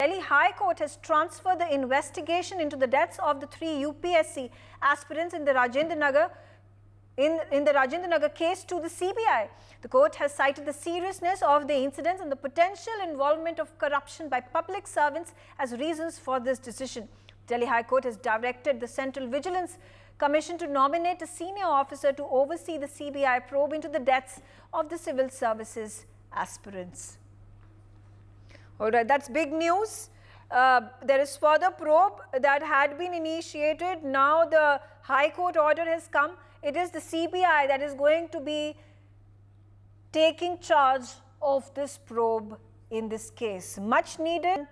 Delhi High Court has transferred the investigation into the deaths of the 3 UPSC aspirants in the Rajendra Nagar case to the CBI. The court has cited the seriousness of the incidents and the potential involvement of corruption by public servants as reasons for this decision. Delhi High Court has directed the Central Vigilance Commission to nominate a senior officer to oversee the CBI probe into the deaths of the civil services aspirants. All right, that's big news. There is further probe that had been initiated. Now the High Court order has come. It is the CBI that is going to be taking charge of this probe in this case. Much needed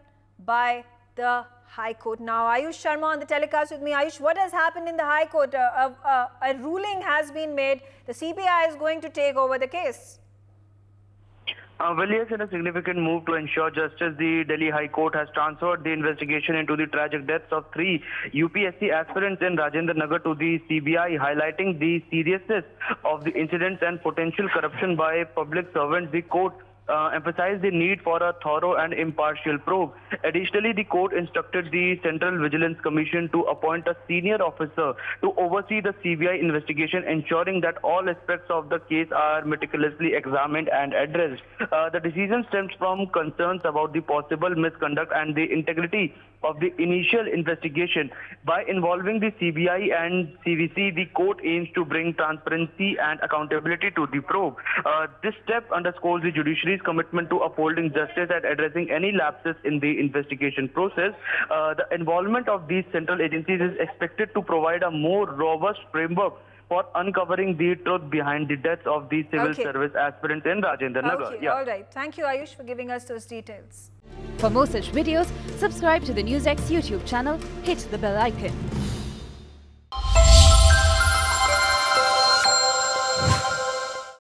by the High Court. Now, Ayush Sharma on the telecast with me. Ayush, what has happened in the High Court? A ruling has been made. The CBI is going to take over the case. Well, yes, in a significant move to ensure justice, the Delhi High Court has transferred the investigation into the tragic deaths of 3 UPSC aspirants in Rajendra Nagar to the CBI, highlighting the seriousness of the incidents and potential corruption by public servants. The court emphasized the need for a thorough and impartial probe. Additionally, the court instructed the Central Vigilance Commission to appoint a senior officer to oversee the CBI investigation, ensuring that all aspects of the case are meticulously examined and addressed. The decision stems from concerns about the possible misconduct and the integrity of the initial investigation. By involving the CBI and CVC, the court aims to bring transparency and accountability to the probe. This step underscores the judiciary's commitment to upholding justice and addressing any lapses in the investigation process. The involvement of these central agencies is expected to provide a more robust framework for uncovering the truth behind the deaths of the civil service aspirants in Rajendra Nagar. Okay, all right. Thank you, Ayush, for giving us those details. For more such videos, subscribe to the NewsX YouTube channel, hit the bell icon.